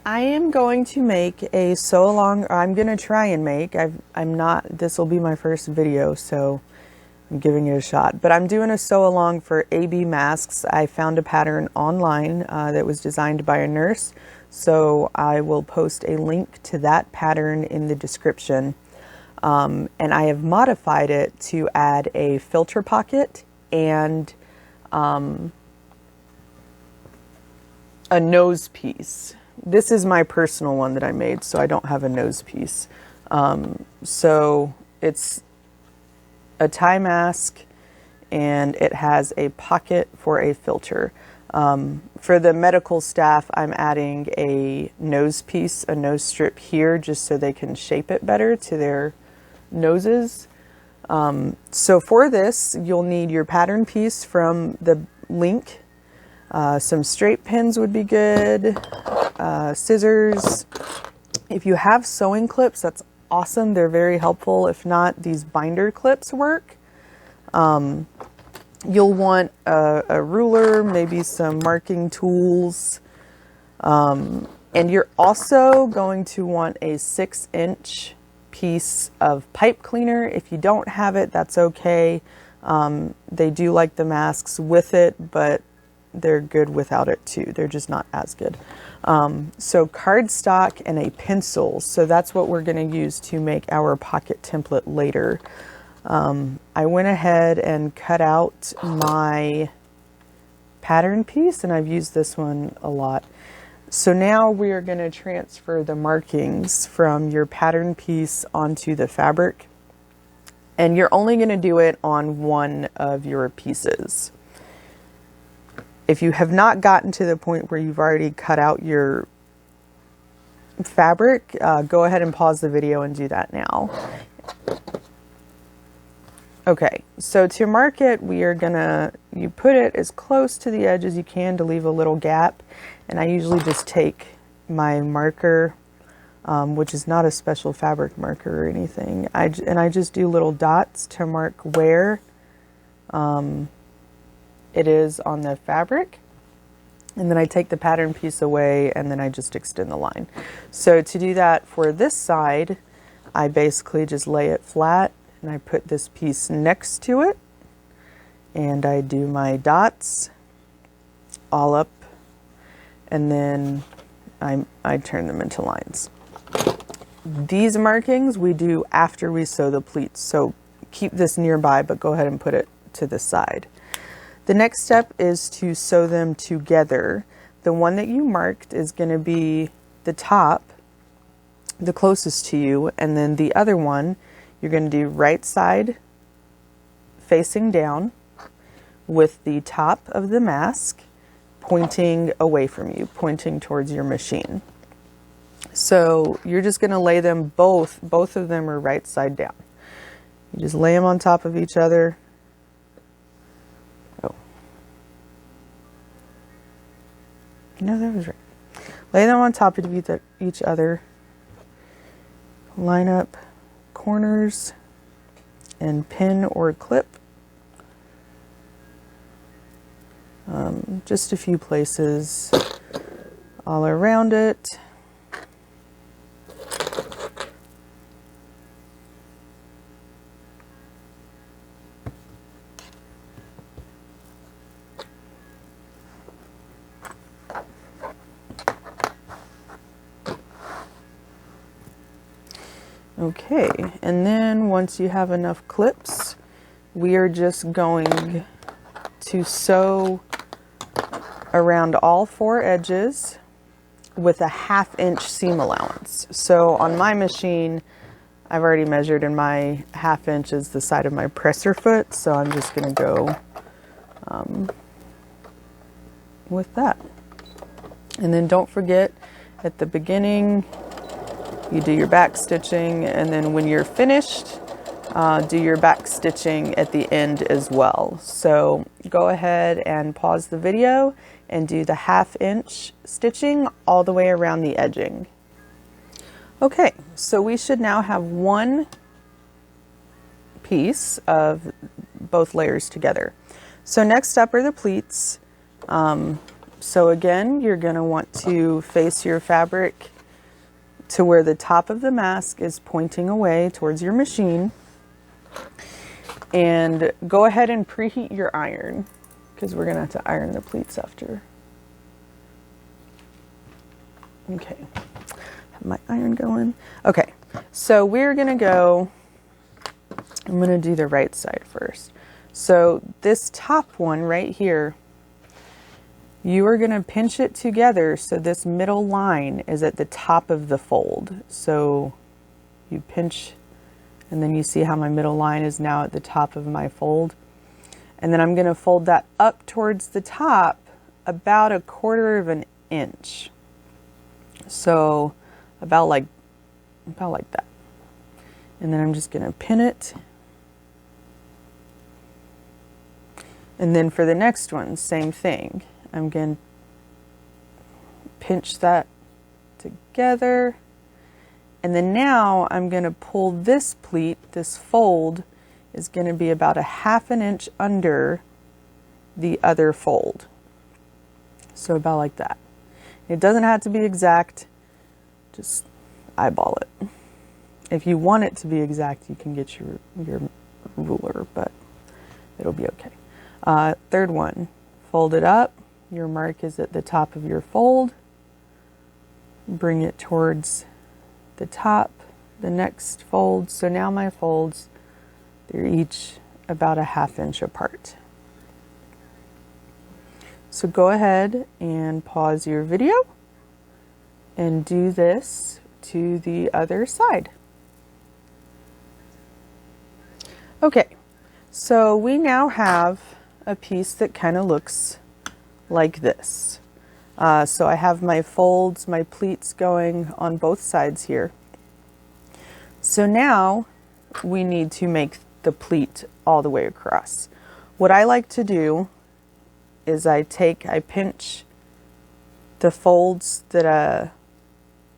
I am going to make a sew along, or I'm going to try and make, I'm not, this will be my first video, so I'm giving it a shot, but I'm doing a sew along for AB masks. I found a pattern online that was designed by a nurse, so I will post a link to that pattern in the description. And I have modified it to add a filter pocket and a nose piece. This is my personal one that I made, so I don't have a nose piece. So it's a tie mask and it has a pocket for a filter. For the medical staff, I'm adding a nose piece, a nose strip here, just so they can shape it better to their noses. So for this, you'll need your pattern piece from the link. Some straight pins would be good, scissors. If you have sewing clips, that's awesome. They're very helpful. If not, these binder clips work. You'll want a ruler, maybe some marking tools. And you're also going to want a 6-inch piece of pipe cleaner. If you don't have it, that's okay. They do like the masks with it, but they're good without it too. They're just not as good. So cardstock and a pencil. So that's what we're going to use to make our pocket template later. I went ahead and cut out my pattern piece, and I've used this one a lot. So now we are going to transfer the markings from your pattern piece onto the fabric. And you're only going to do it on one of your pieces. If you have not gotten to the point where you've already cut out your fabric, go ahead and pause the video and do that now. Okay, so to mark it, we are gonna, you put it as close to the edge as you can to leave a little gap. And I usually just take my marker, which is not a special fabric marker or anything. And I just do little dots to mark where it is on the fabric, and then I take the pattern piece away and then I just extend the line. So to do that for this side, I basically just lay it flat and I put this piece next to it and I do my dots all up, and then I turn them into lines. These markings we do after we sew the pleats, so keep this nearby, but go ahead and put it to the side. The next step is to sew them together. The one that you marked is going to be the top, the closest to you, and then the other one, you're going to do right side facing down with the top of the mask pointing away from you, pointing towards your machine. So you're just going to lay them both of them are right side down. You just lay them on top of each other. No, that was right. Lay them on top of each other. Line up corners and pin or clip. Just a few places all around it. Okay, and then once you have enough clips, we are just going to sew around all 4 edges with a 1/2 inch seam allowance. So on my machine, I've already measured, and my 1/2 inch is the side of my presser foot, so I'm just going to go with that. And then don't forget, at the beginning, you do your back stitching, and then when you're finished, do your back stitching at the end as well. So go ahead and pause the video and do the 1/2 inch stitching all the way around the edging. Okay, so we should now have one piece of both layers together. So next up are the pleats. So again, you're going to want to face your fabric to where the top of the mask is pointing away towards your machine. And go ahead and preheat your iron, because we're going to have to iron the pleats after. Okay, have my iron going. Okay, so we're going to go, I'm going to do the right side first. So this top one right here, you are going to pinch it together so this middle line is at the top of the fold. So you pinch, and then you see how my middle line is now at the top of my fold. And then I'm going to fold that up towards the top about 1/4 of an inch. So about like that. And then I'm just going to pin it. And then for the next one, same thing. I'm going to pinch that together. And then now I'm going to pull this pleat, this fold is going to be about 1/2 inch under the other fold. So about like that. It doesn't have to be exact, just eyeball it. If you want it to be exact, you can get your ruler, but it'll be okay. Third one, fold it up. Your mark is at the top of your fold. Bring it towards the top, the next fold. So now my folds, they're each about 1/2 inch apart. So go ahead and pause your video and do this to the other side. Okay, so we now have a piece that kind of looks like this. So I have my folds, my pleats going on both sides here. So now we need to make the pleat all the way across. What I like to do is I pinch the folds that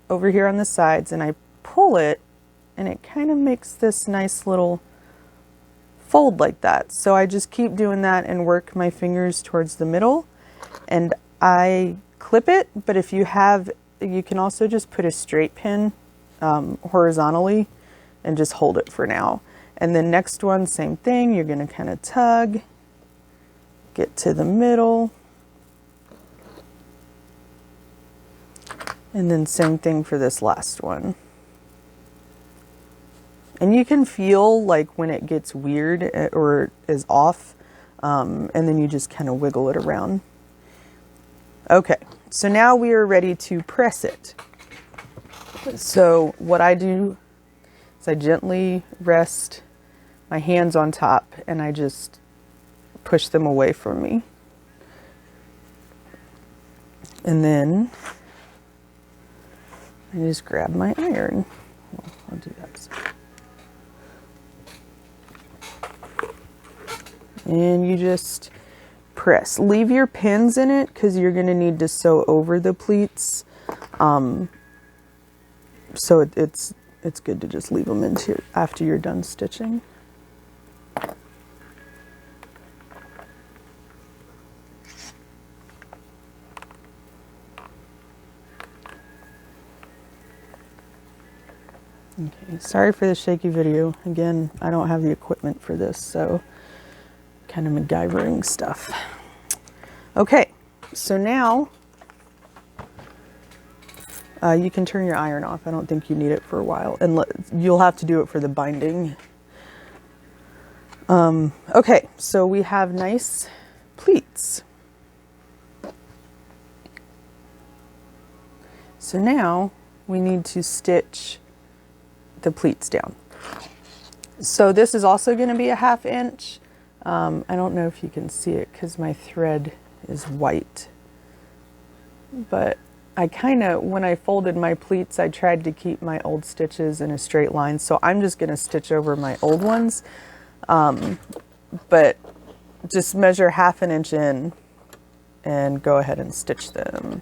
over here on the sides, and I pull it, and it kind of makes this nice little fold like that. So I just keep doing that and work my fingers towards the middle, and I clip it. But if you have, you can also just put a straight pin horizontally and just hold it for now. And then next one, same thing, you're going to kind of tug, get to the middle, and then same thing for this last one. And you can feel like when it gets weird or is off, and then you just kind of wiggle it around. Okay, so now we are ready to press it. So what I do is I gently rest my hands on top and I just push them away from me. And then I just grab my iron. Well, I'll do that. And you just press. Leave your pins in it because you're going to need to sew over the pleats. So it's good to just leave them into after you're done stitching. Okay, sorry for the shaky video. Again, I don't have the equipment for this, so kind of MacGyvering stuff. Okay, so now you can turn your iron off. I don't think you need it for a while, and you'll have to do it for the binding. Okay, so we have nice pleats. So now we need to stitch the pleats down. So this is also going to be 1/2 inch. I don't know if you can see it because my thread is white, but I kind of, when I folded my pleats, I tried to keep my old stitches in a straight line, so I'm just going to stitch over my old ones, but just measure 1/2 inch in and go ahead and stitch them.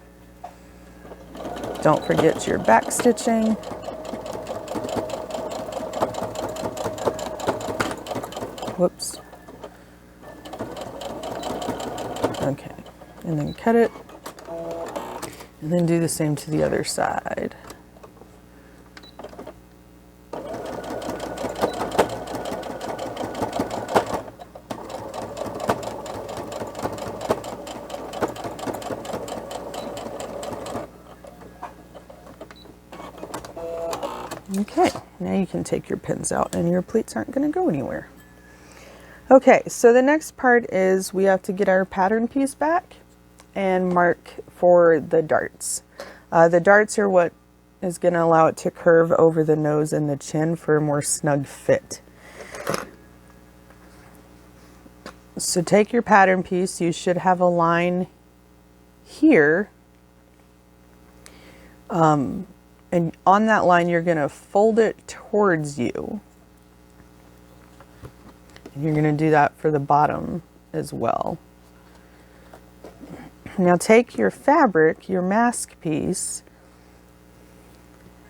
Don't forget your back stitching. Whoops. Okay, and then cut it. And then do the same to the other side. Okay, now you can take your pins out and your pleats aren't going to go anywhere. Okay, so the next part is we have to get our pattern piece back and mark for the darts. The darts are what is going to allow it to curve over the nose and the chin for a more snug fit. So take your pattern piece. You should have a line here. And on that line, you're going to fold it towards you. And you're going to do that for the bottom as well. Now take your fabric, your mask piece,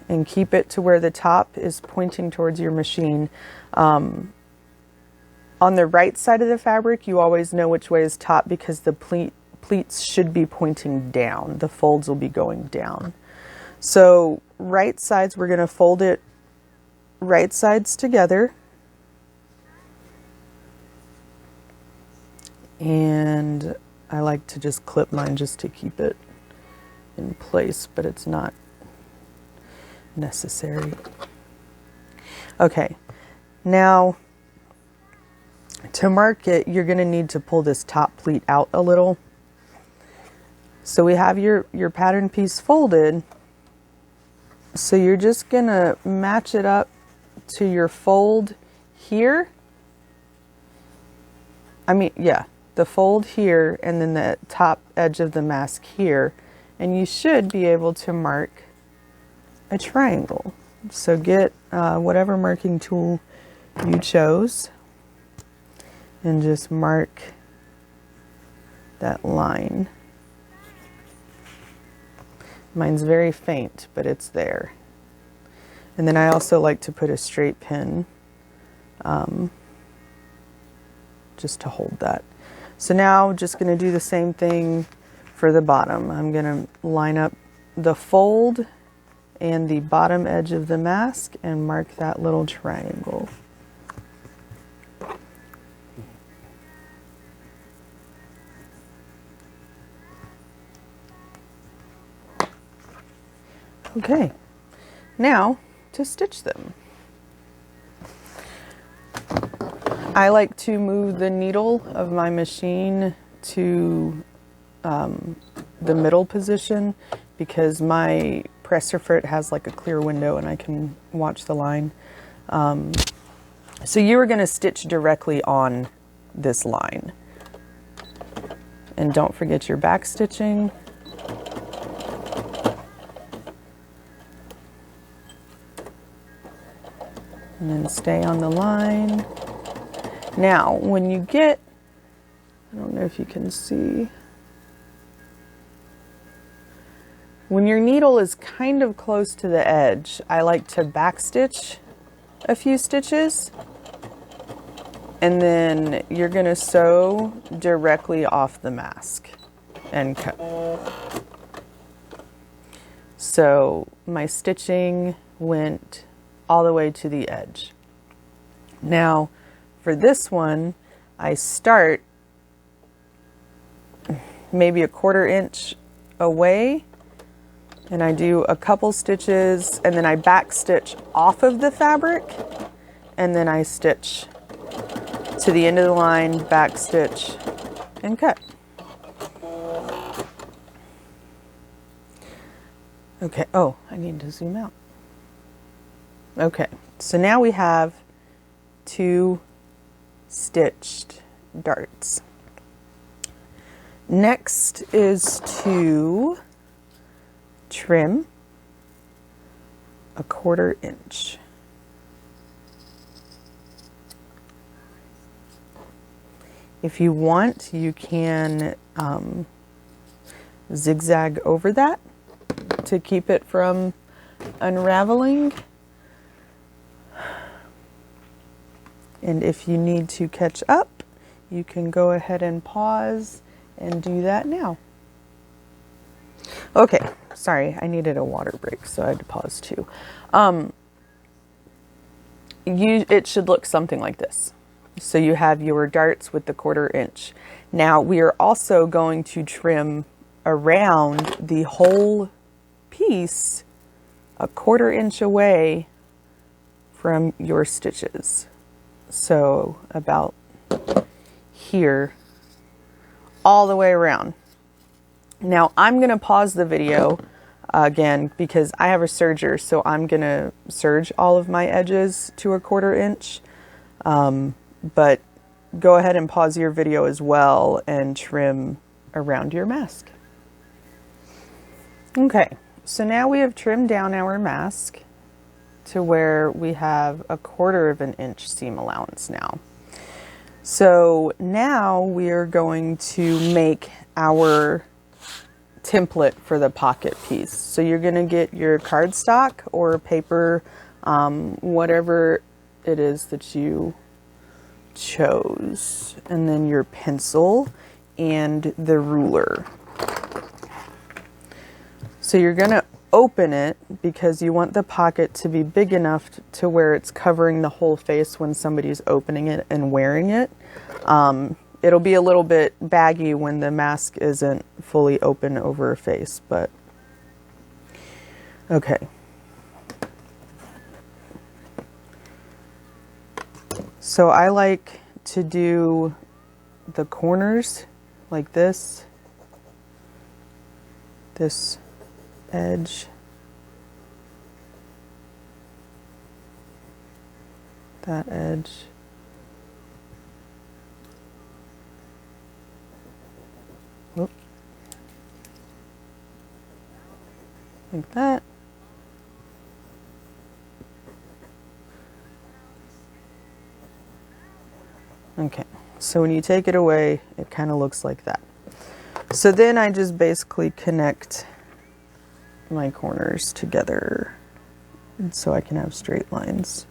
and keep it to where the top is pointing towards your machine. On the right side of the fabric, you always know which way is top because the pleats should be pointing down. The folds will be going down. So right sides, we're going to fold it right sides together. And I like to just clip mine just to keep it in place, but it's not necessary. Okay, now to mark it, you're going to need to pull this top pleat out a little. So we have your pattern piece folded. So you're just going to match it up to your fold here. The fold here and then the top edge of the mask here. And you should be able to mark a triangle. So get whatever marking tool you chose and just mark that line. Mine's very faint, but it's there. And then I also like to put a straight pin just to hold that. So now just going to do the same thing for the bottom. I'm going to line up the fold and the bottom edge of the mask and mark that little triangle. Okay, now to stitch them. I like to move the needle of my machine to the middle position because my presser foot has like a clear window and I can watch the line. So you are going to stitch directly on this line. And don't forget your back stitching. And then stay on the line. Now, when you get, I don't know if you can see, when your needle is kind of close to the edge, I like to back stitch a few stitches. And then you're going to sew directly off the mask and cut. So my stitching went all the way to the edge. Now for this one, I start maybe a 1/4 inch away and I do a couple stitches and then I back stitch off of the fabric and then I stitch to the end of the line, back stitch and cut. Okay, oh, I need to zoom out. Okay, so now we have 2 stitched darts. Next is to trim a 1/4 inch. If you want, you can zigzag over that to keep it from unraveling. And if you need to catch up, you can go ahead and pause and do that now. Okay, sorry, I needed a water break, so I had to pause too. It should look something like this. So you have your darts with the 1/4 inch. Now we are also going to trim around the whole piece a 1/4 inch away from your stitches. So about here, all the way around. Now I'm going to pause the video again because I have a serger, so I'm going to serge all of my edges to a 1/4 inch. But go ahead and pause your video as well and trim around your mask. Okay, so now we have trimmed down our mask to where we have a 1/4 inch seam allowance now. So now we are going to make our template for the pocket piece. So you're going to get your cardstock or paper, whatever it is that you chose, and then your pencil and the ruler. So you're going to open it because you want the pocket to be big enough to where it's covering the whole face when somebody's opening it and wearing it. It'll be a little bit baggy when the mask isn't fully open over a face, but okay. So I like to do the corners like this edge, that edge, whoop, like that. Okay, so when you take it away, it kind of looks like that. So then I just basically connect my corners together, and so I can have straight lines.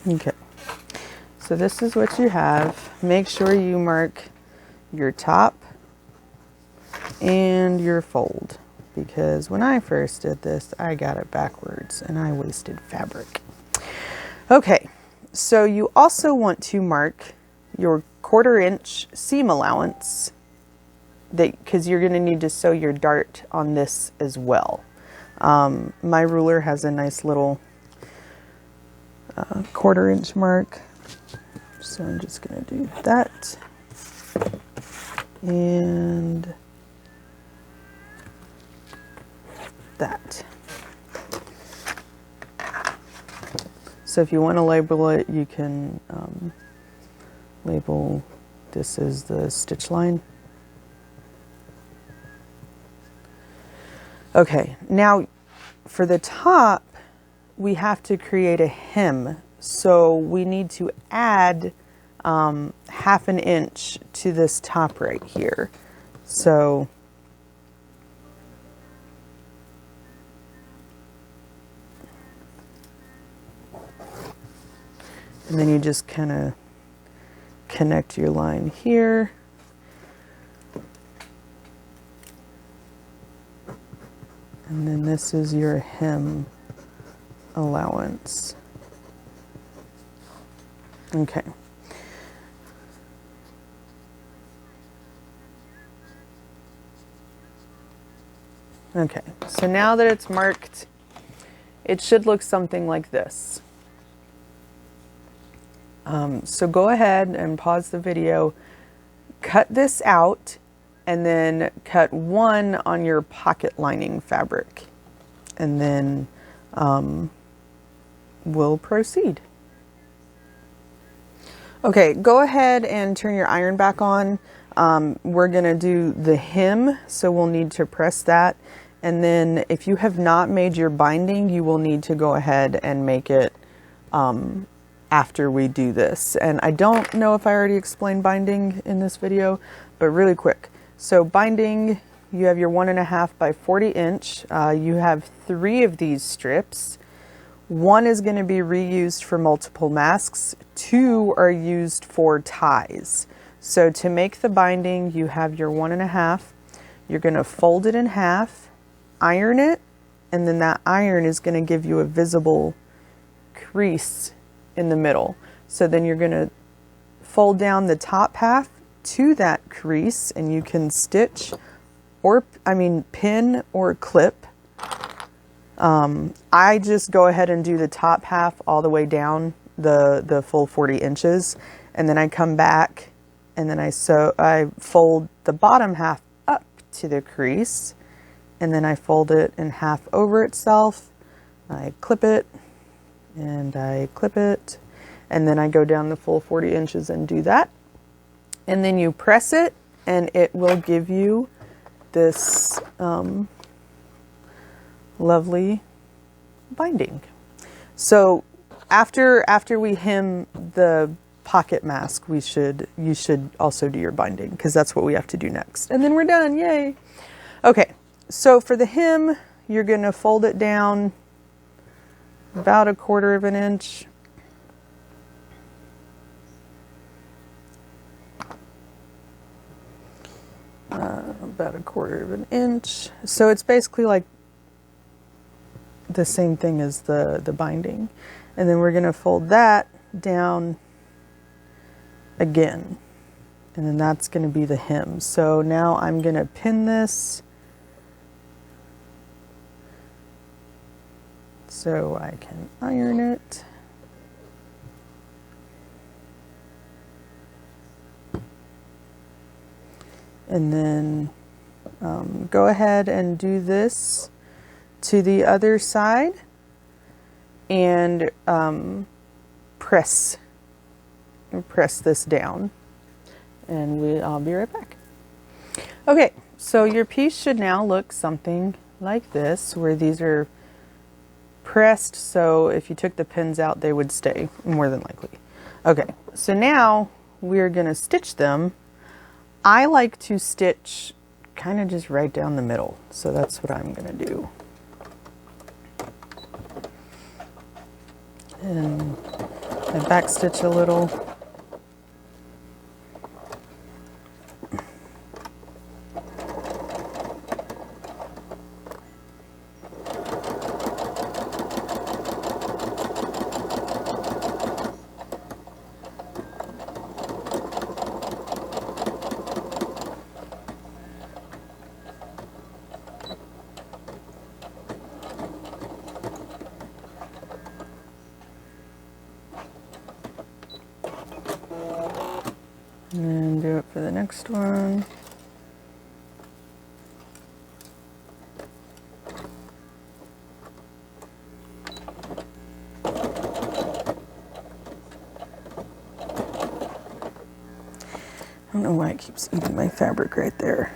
Okay, so this is what you have. Make sure you mark your top and your fold, because when I first did this, I got it backwards and I wasted fabric. Okay, so you also want to mark your 1/4 inch seam allowance, because you're going to need to sew your dart on this as well. My ruler has a nice little 1/4 inch mark, so I'm just going to do that, and that. So if you want to label it, you can label this as the stitch line. Okay, now for the top, we have to create a hem. So we need to add 1/2 inch to this top right here. So and then you just kind of connect your line here. And then this is your hem allowance. Okay. Okay, so now that it's marked, it should look something like this. So go ahead and pause the video, cut this out, and then cut one on your pocket lining fabric, and then we'll proceed. Okay, go ahead and turn your iron back on. We're gonna do the hem, so we'll need to press that. And then if you have not made your binding, you will need to go ahead and make it after we do this. And I don't know if I already explained binding in this video, but really quick. So binding, you have your 1.5 by 40 inch. You have 3 of these strips. 1 is going to be reused for multiple masks. 2 are used for ties. So to make the binding, you have your 1.5. You're going to fold it in half, iron it, and then that iron is going to give you a visible crease in the middle. So then you're going to fold down the top half to that crease, and you can stitch or pin or clip. I just go ahead and do the top half all the way down the full 40 inches, and then I come back and then I fold the bottom half up to the crease, and then I fold it in half over itself. I clip it and I clip it, and then I go down the full 40 inches and do that. And then you press it and it will give you this lovely binding. So after we hem the pocket mask, you should also do your binding, because that's what we have to do next. And then we're done, yay. Okay, so for the hem, you're gonna fold it down about 1/4 inch. About 1/4 inch. So it's basically like the same thing as the binding. And then we're gonna fold that down again. And then that's gonna be the hem. So now I'm gonna pin this so I can iron it. And then go ahead and do this to the other side, and press this down, and I'll be right back. Okay, so your piece should now look something like this, where these are pressed, so if you took the pins out, they would stay, more than likely. Okay, so now we're gonna stitch them. I like to stitch kind of just right down the middle, so that's what I'm gonna do. And I back stitch a little. And then do it for the next one. I don't know why it keeps eating my fabric right there.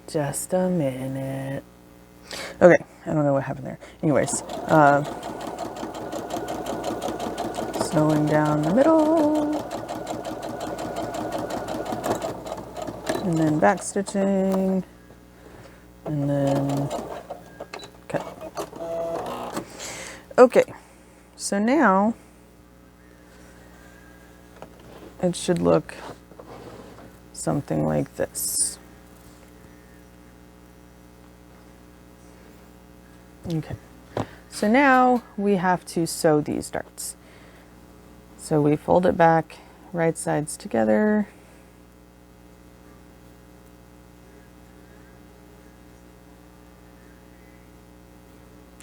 Just a minute. Okay, I don't know what happened there. Anyways, sewing down the middle, and then back stitching, and then cut. Okay, so now it should look something like this. Okay, so now we have to sew these darts. So we fold it back, right sides together.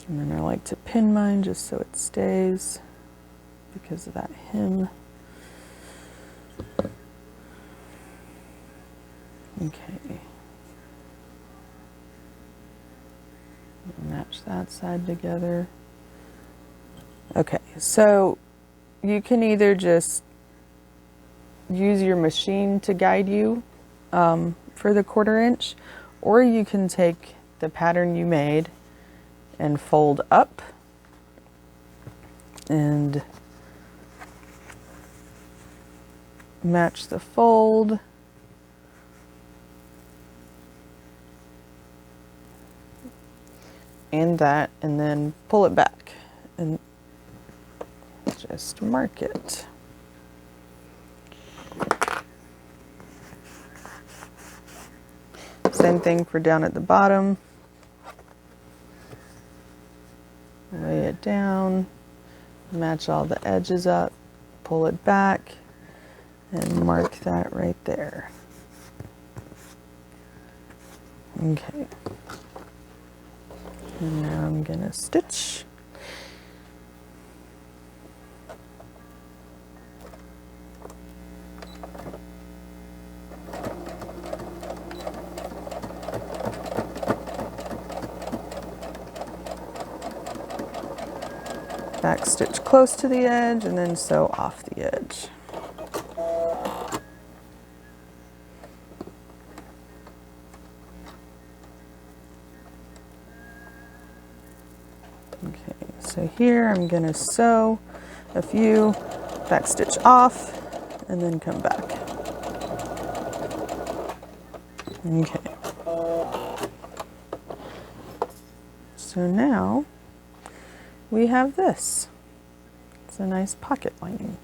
And then I like to pin mine just so it stays because of that hem. Okay. Match that side together. Okay, So you can either just use your machine to guide you for the 1/4 inch, or you can take the pattern you made and fold up and match the fold. And that, and then pull it back and just mark it. Same thing for down at the bottom. Lay it down, match all the edges up, pull it back, and mark that right there. Okay. And now I'm gonna stitch. Back stitch close to the edge and then sew off the edge. Okay, so here I'm going to sew a few, back stitch off, and then come back. Okay. So now we have this. It's a nice pocket lining.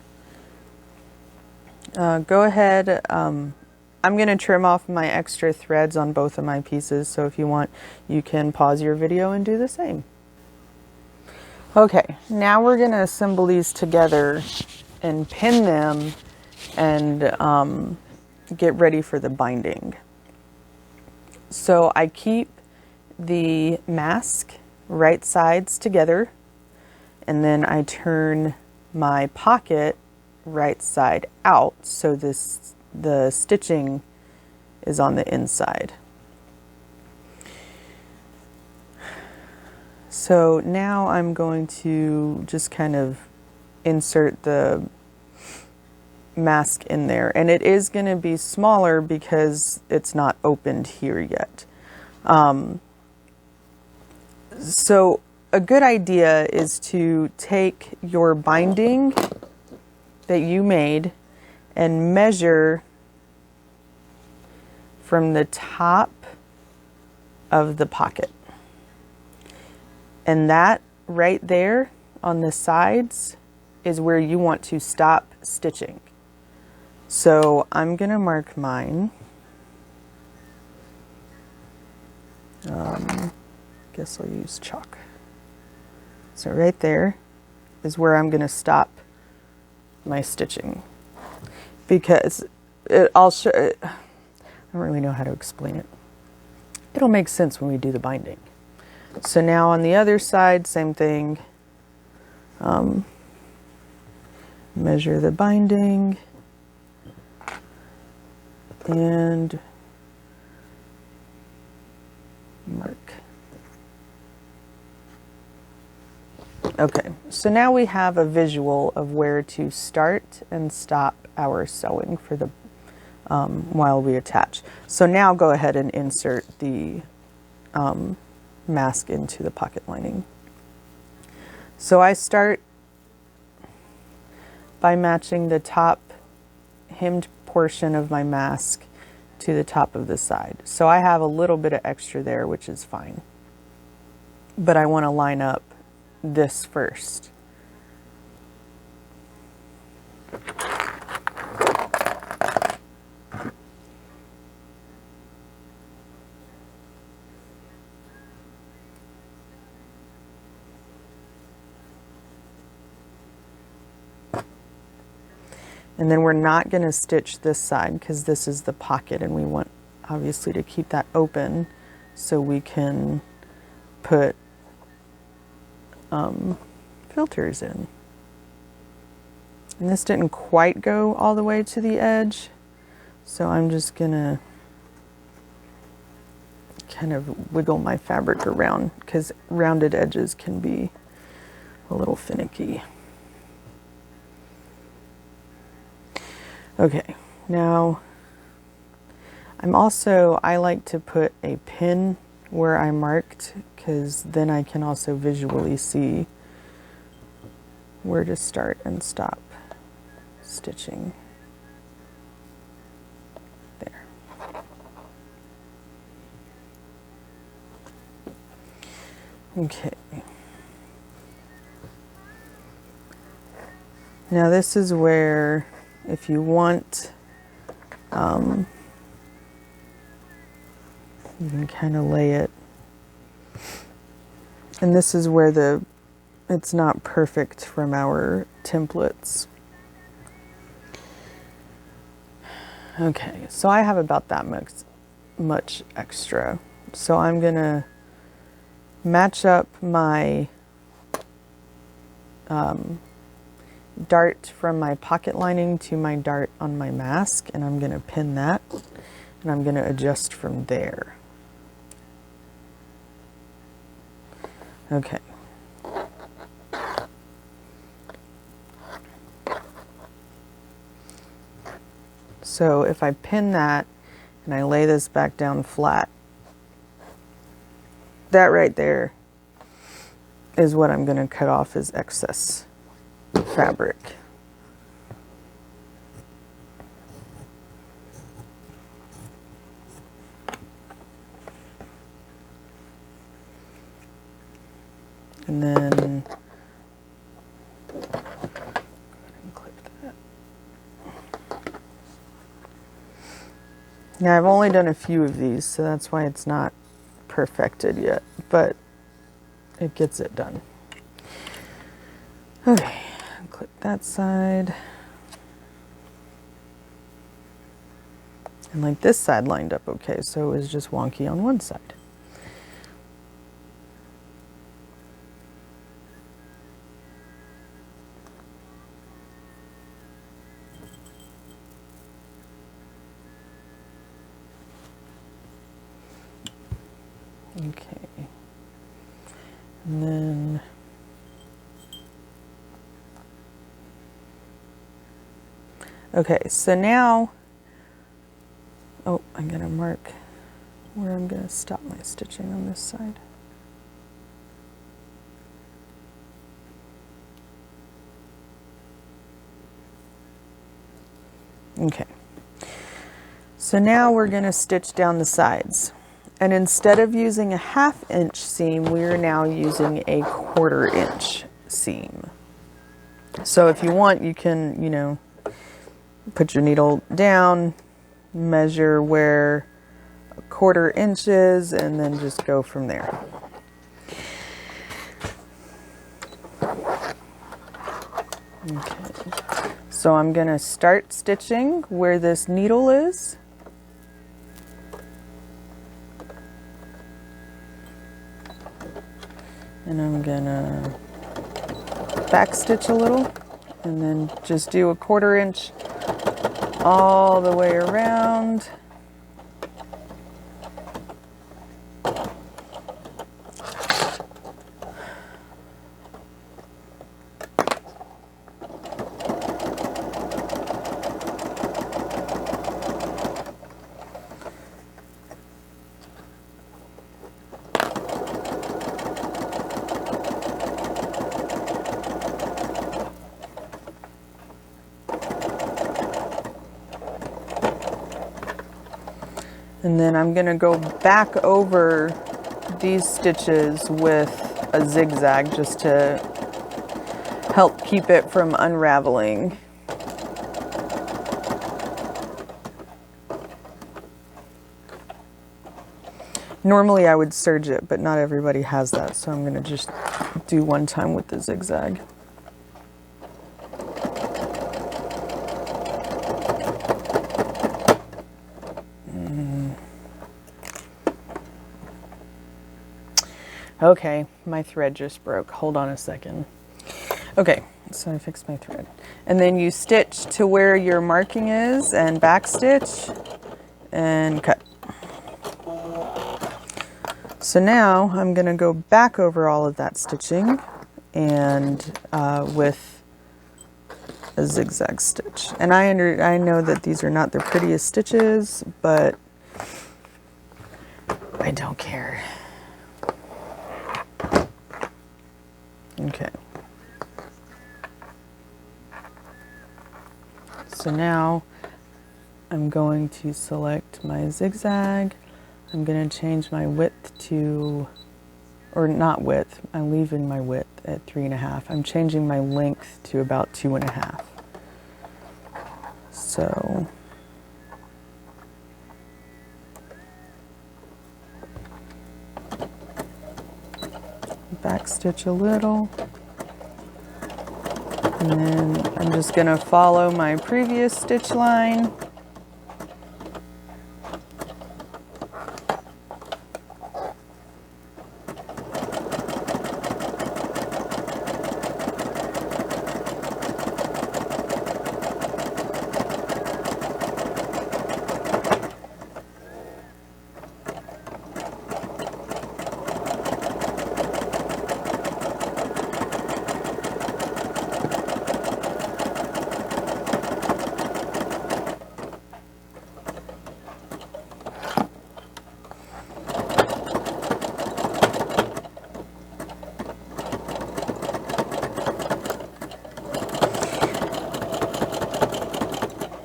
Go ahead, I'm going to trim off my extra threads on both of my pieces, so if you want, you can pause your video and do the same. Okay, now we're going to assemble these together and pin them and get ready for the binding. So I keep the mask right sides together, and then I turn my pocket right side out so the stitching is on the inside. So now I'm going to just kind of insert the mask in there, and it is going to be smaller because it's not opened here yet. So a good idea is to take your binding that you made and measure from the top of the pocket. And that right there on the sides is where you want to stop stitching. So I'm going to mark mine. Guess I'll use chalk. So right there is where I'm going to stop my stitching, because I'll show it. I don't really know how to explain it. It'll make sense when we do the binding. So now on the other side, same thing. Measure the binding and mark. Okay, so now we have a visual of where to start and stop our sewing for the while we attach. So now go ahead and insert the mask into the pocket lining. So I start by matching the top hemmed portion of my mask to the top of the side. So I have a little bit of extra there, which is fine. But I want to line up this first. And then we're not going to stitch this side because this is the pocket, and we want obviously to keep that open so we can put filters in. And this didn't quite go all the way to the edge, so I'm just gonna kind of wiggle my fabric around because rounded edges can be a little finicky. Okay, now I like to put a pin where I marked, because then I can also visually see where to start and stop stitching. There. Okay. Now this is where, if you want, you can kind of lay it. And this is where it's not perfect from our templates. Okay, so I have about that much extra. So I'm gonna match up my dart from my pocket lining to my dart on my mask, and I'm gonna pin that, and I'm gonna adjust from there. Okay. So if I pin that and I lay this back down flat, that right there is what I'm going to cut off as excess fabric. And then clip that. Now I've only done a few of these, so that's why it's not perfected yet, but it gets it done. Okay, clip that side. And like this side lined up okay, so it was just wonky on one side. Okay, and then okay, so now, oh, I'm gonna mark where I'm gonna stop my stitching on this side. Okay, so now we're gonna stitch down the sides. And instead of using a 1/2 inch seam, we are now using a 1/4 inch seam. So if you want, you can, you know, put your needle down, measure where 1/4 inch is, and then just go from there. Okay. So I'm going to start stitching where this needle is. And I'm gonna back stitch a little and then just do a 1/4 inch all the way around. And then I'm going to go back over these stitches with a zigzag just to help keep it from unraveling. Normally I would serge it, but not everybody has that, so I'm going to just do one time with the zigzag. Okay, my thread just broke. Hold on a second. Okay, so I fixed my thread. And then you stitch to where your marking is and back stitch and cut. So now I'm going to go back over all of that stitching and with a zigzag stitch. And I know that these are not the prettiest stitches, but I don't care. Okay. So now I'm going to select my zigzag. I'm going to change my width to, or not width, I'm leaving my width at 3.5. I'm changing my length to about 2.5. So back stitch a little, and then I'm just going to follow my previous stitch line.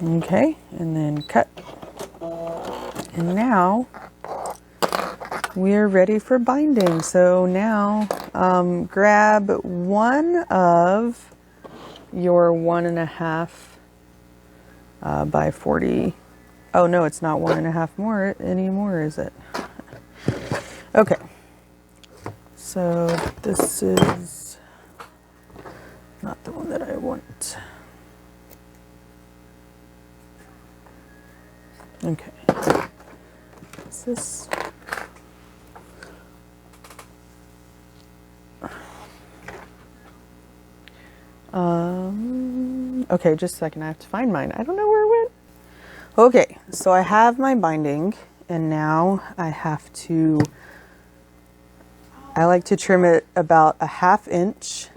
Okay, and then cut. And now we're ready for binding. So now grab one of your 1.5 by 40. Oh no, it's not 1.5 more anymore, is it? Okay, so this is not the one that I want. Okay, is this? Okay, just a second, I have to find mine. I don't know where it went. Okay, so I have my binding, and now I have to, I like to trim it about 1/2 inch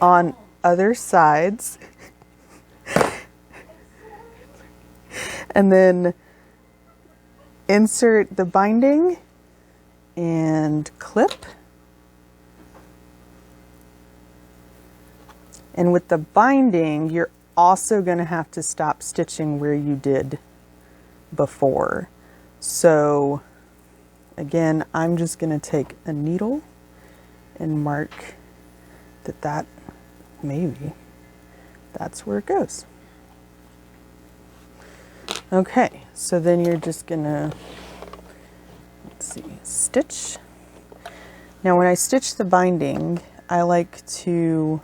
on other sides. And then insert the binding and clip. And with the binding, you're also going to have to stop stitching where you did before. So again, I'm just going to take a needle and mark that maybe that's where it goes. Okay, so then you're just gonna, let's see, stitch. Now when I stitch the binding, I like to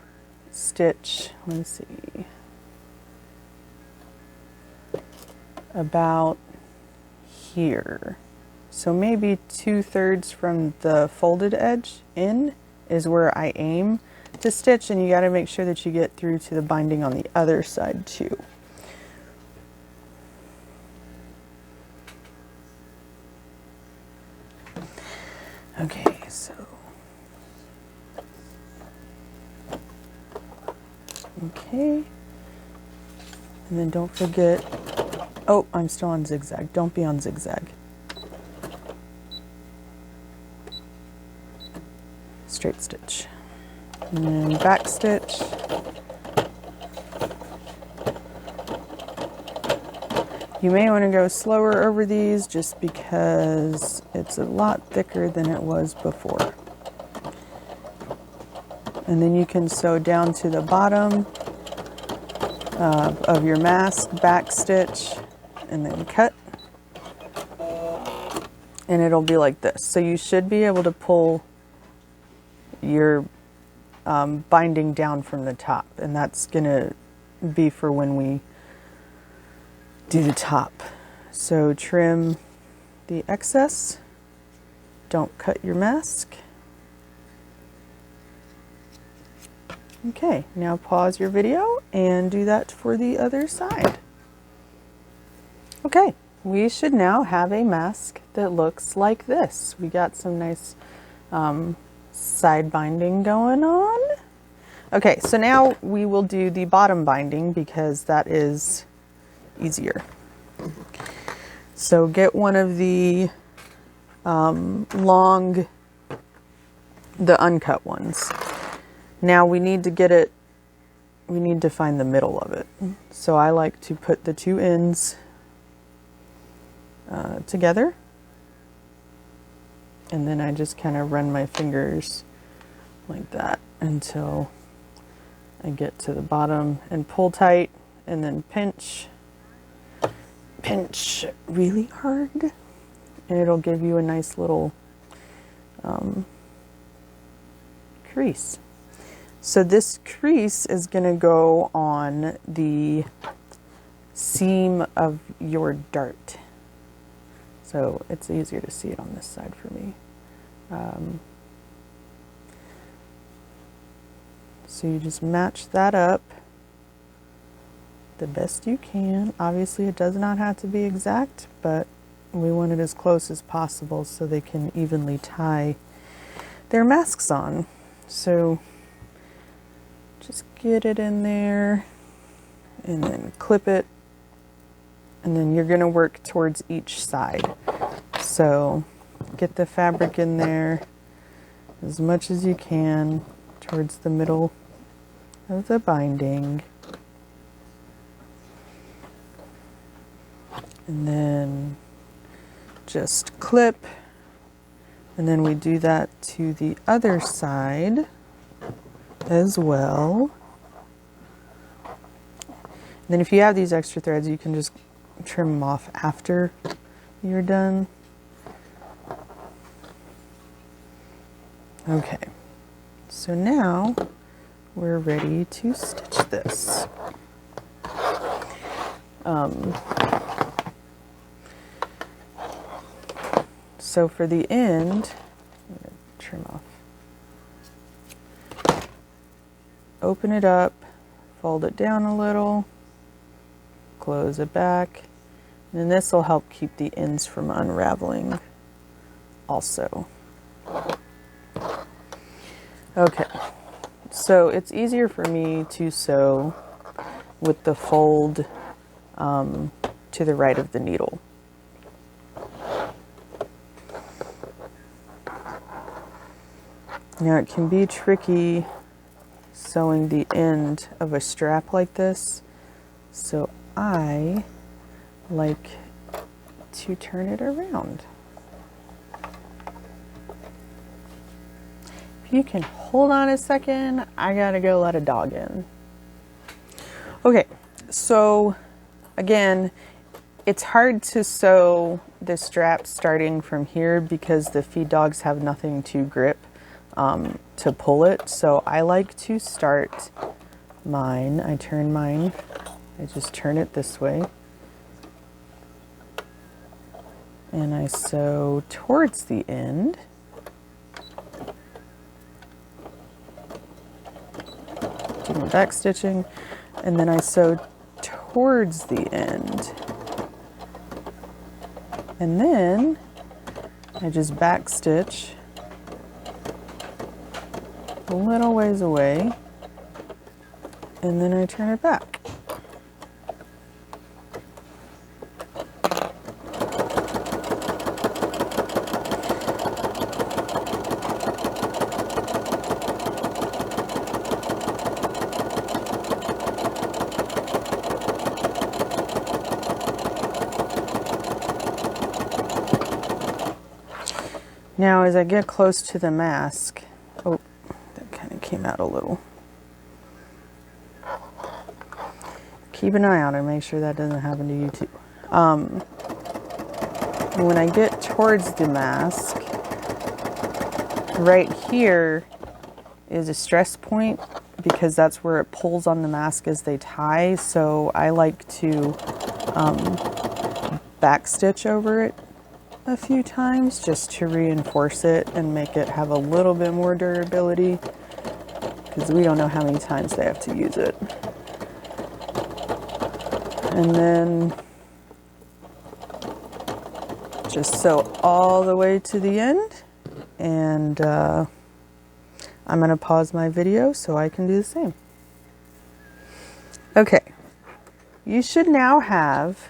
stitch, let's see, about here. So maybe 2/3 from the folded edge in is where I aim to stitch, and you gotta make sure that you get through to the binding on the other side too. Okay, so okay, and then don't forget, oh, I'm still on zigzag. Don't be on zigzag. Straight stitch, and then back stitch. You may want to go slower over these just because it's a lot thicker than it was before. And then you can sew down to the bottom of your mask, back stitch, and then cut. And it'll be like this. So you should be able to pull your binding down from the top, and that's going to be for when we do the top. So trim the excess, don't cut your mask. Okay, now pause your video and do that for the other side. Okay, we should now have a mask that looks like this. We got some nice side binding going on. Okay, so now we will do the bottom binding because that is easier. So get one of the the uncut ones. Now we need to get it, we need to find the middle of it. So I like to put the two ends together, and then I just kind of run my fingers like that until I get to the bottom and pull tight, and then pinch really hard, and it'll give you a nice little crease. So this crease is going to go on the seam of your dart. So it's easier to see it on this side for me. So you just match that up the best you can. Obviously it does not have to be exact, but we want it as close as possible so they can evenly tie their masks on. So just get it in there and then clip it, and then you're going to work towards each side. So get the fabric in there as much as you can towards the middle of the binding. And then just clip, and then we do that to the other side as well. And then if you have these extra threads, you can just trim them off after you're done. Okay, so now we're ready to stitch this. So for the end, I'm going to trim off. Open it up, fold it down a little, close it back, and then this will help keep the ends from unraveling also. Okay, so it's easier for me to sew with the fold to the right of the needle. Now it can be tricky sewing the end of a strap like this, so I like to turn it around. If you can hold on a second, I gotta go let a dog in. Okay, so again, it's hard to sew the strap starting from here because the feed dogs have nothing to grip to pull it. So I like to start mine. I just turn it this way. And I sew towards the end. Do my back stitching. And then I sew towards the end. And then I just back stitch a little ways away, and then I turn it back. Now as I get close to the mask, oh, that kind of came out a little. Keep an eye on it, make sure that doesn't happen to you too. When I get towards the mask, right here is a stress point because that's where it pulls on the mask as they tie. So I like to back stitch over it a few times just to reinforce it and make it have a little bit more durability, because we don't know how many times they have to use it. And then just sew all the way to the end, and I'm going to pause my video so I can do the same. Okay, you should now have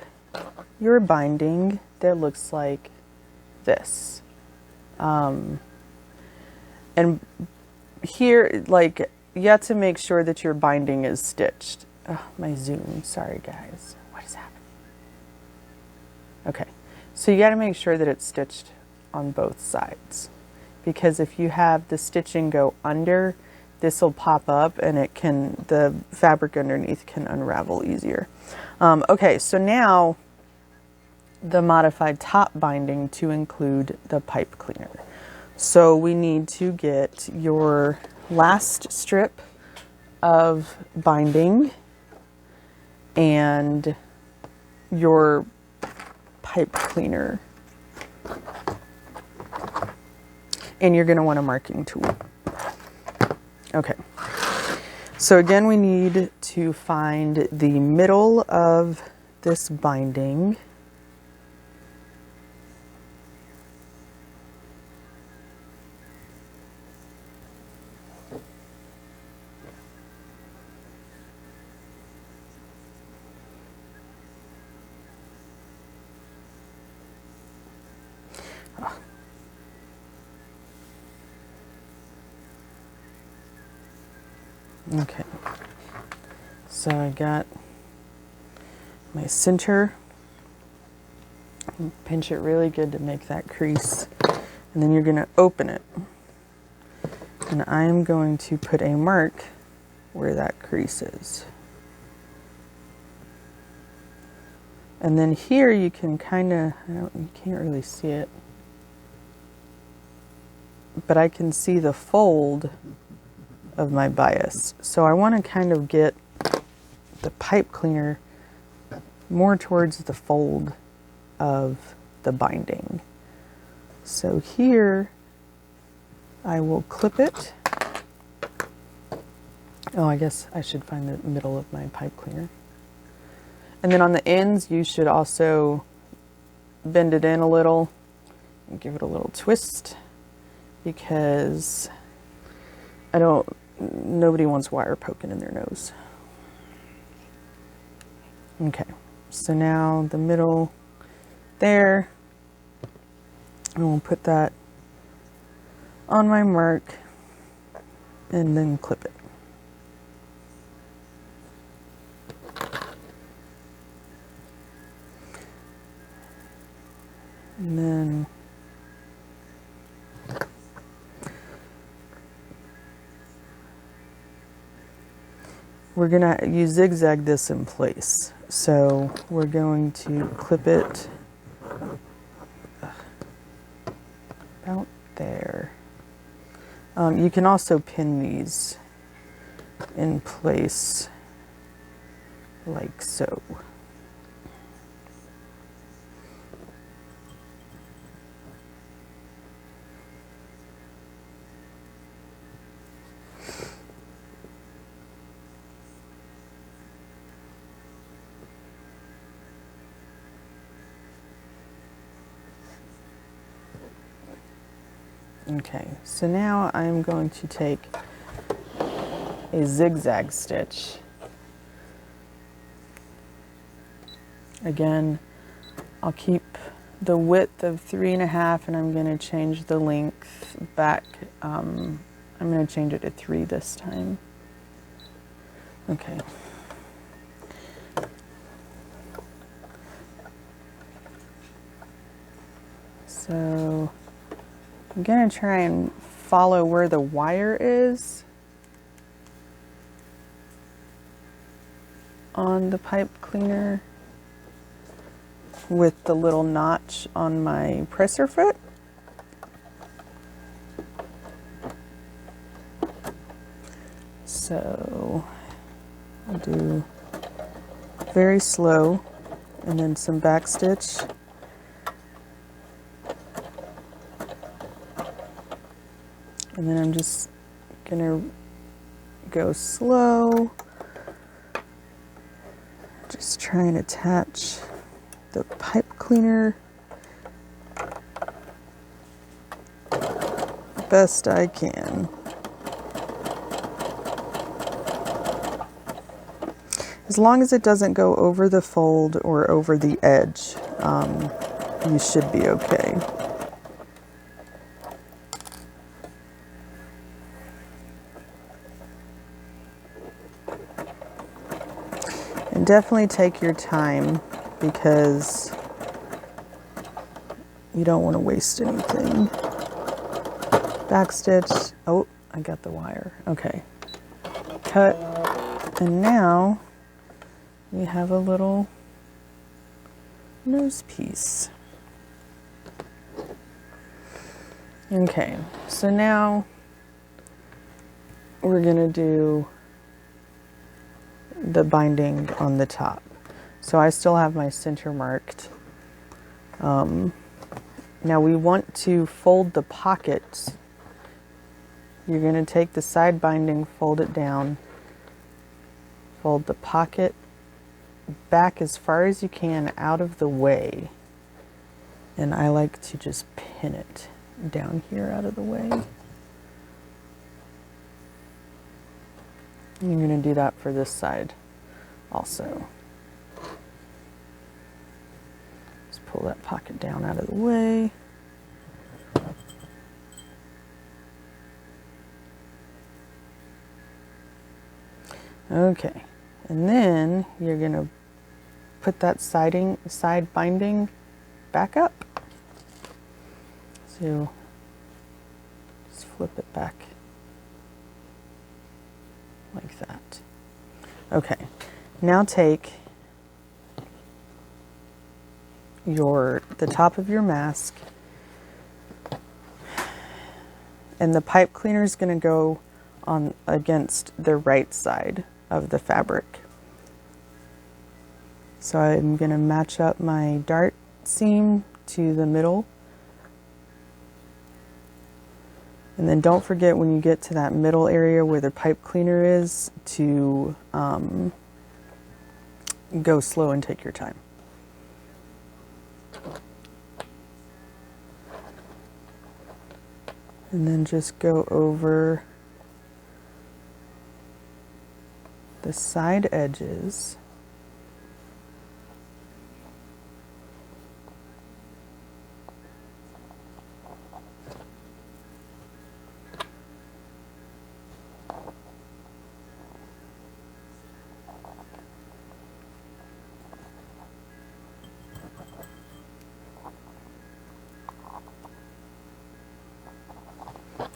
your binding that looks like this. And here, like, you have to make sure that your binding is stitched. Oh, my zoom, sorry guys. What is happening? Okay, so you got to make sure that it's stitched on both sides, because if you have the stitching go under, this will pop up and the fabric underneath can unravel easier. Okay, so now the modified top binding to include the pipe cleaner. So we need to get your last strip of binding and your pipe cleaner. And you're going to want a marking tool. Okay. So again, we need to find the middle of this binding. Okay, so I got my center, pinch it really good to make that crease, and then you're going to open it, and I'm going to put a mark where that crease is. And then here you can kind of, you can't really see it, but I can see the fold of my bias. So I want to kind of get the pipe cleaner more towards the fold of the binding. So here I will clip it. Oh, I guess I should find the middle of my pipe cleaner. And then on the ends, you should also bend it in a little and give it a little twist, because nobody wants wire poking in their nose. Okay, so now the middle there, and we'll put that on my mark and then clip it. And then we're gonna, you zigzag this in place. So we're going to clip it about there. You can also pin these in place like so. Okay, so now I'm going to take a zigzag stitch. Again, I'll keep the width of 3.5, and I'm going to change the length back. I'm going to change it to 3 this time. Okay. So I'm going to try and follow where the wire is on the pipe cleaner with the little notch on my presser foot. So I'll do very slow and then some back stitch. And then I'm just gonna go slow, just try and attach the pipe cleaner best I can. As long as it doesn't go over the fold or over the edge, you should be okay. And definitely take your time because you don't want to waste anything. Backstitch. Oh, I got the wire. Okay. Cut. And now we have a little nose piece. Okay, so now we're gonna do the binding on the top. So I still have my center marked. Now we want to fold the pockets. You're gonna take the side binding, fold it down, fold the pocket back as far as you can out of the way. And I like to just pin it down here out of the way. And you're going to do that for this side also. Just pull that pocket down out of the way. Okay, and then you're going to put that side binding back up. So just flip it back like that. Okay, now take the top of your mask, and the pipe cleaner is going to go on against the right side of the fabric. So I'm going to match up my dart seam to the middle. And then don't forget when you get to that middle area where the pipe cleaner is to go slow and take your time. And then just go over the side edges.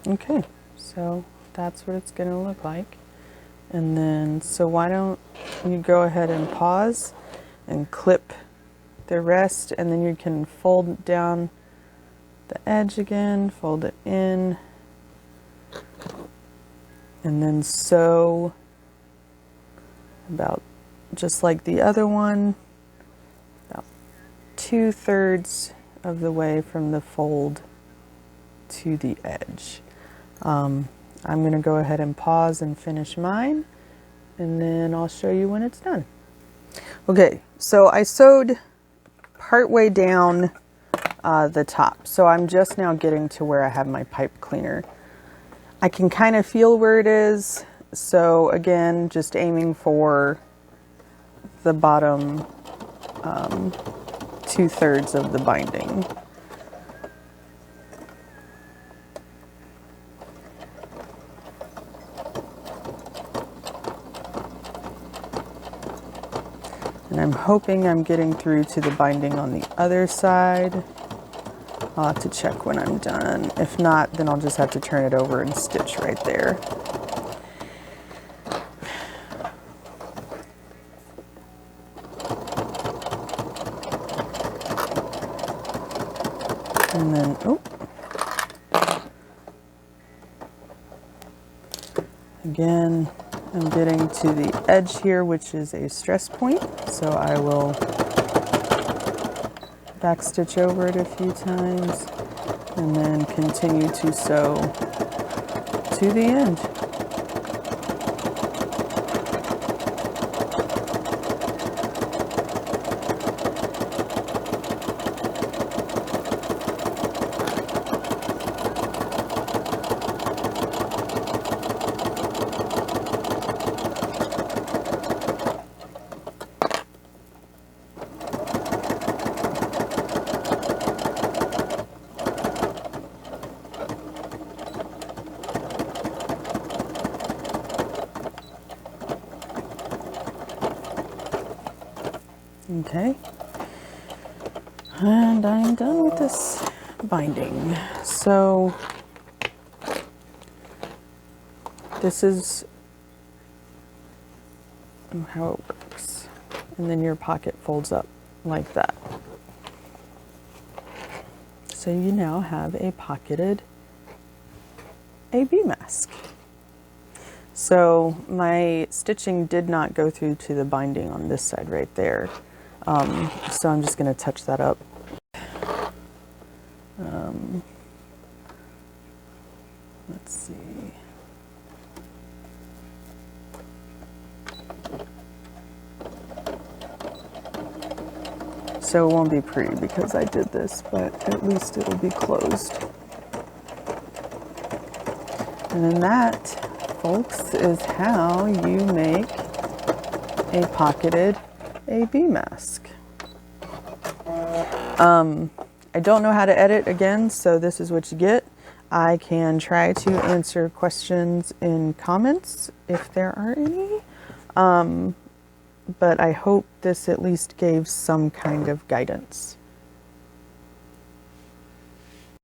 Okay, so that's what it's going to look like. And then, so why don't you go ahead and pause and clip the rest, and then you can fold down the edge again, fold it in, and then sew about just like the other one, about 2/3 of the way from the fold to the edge. I'm going to go ahead and pause and finish mine, and then I'll show you when it's done. Okay, so I sewed partway down the top, so I'm just now getting to where I have my pipe cleaner. I can kind of feel where it is, so again, just aiming for the bottom 2/3 of the binding. And I'm hoping I'm getting through to the binding on the other side. I'll have to check when I'm done. If not, then I'll just have to turn it over and stitch right there. And then, oh. Again, I'm getting to the edge here, which is a stress point, so I will back stitch over it a few times and then continue to sew to the end. Okay. And I'm done with this binding. So this is how it works. And then your pocket folds up like that. So you now have a pocketed AB mask. So my stitching did not go through to the binding on this side right there. So I'm just going to touch that up. Let's see. So it won't be pretty because I did this, but at least it'll be closed. And then that, folks, is how you make a pocketed AB mask. I don't know how to edit again, so this is what you get. I can try to answer questions in comments if there are any. But I hope this at least gave some kind of guidance.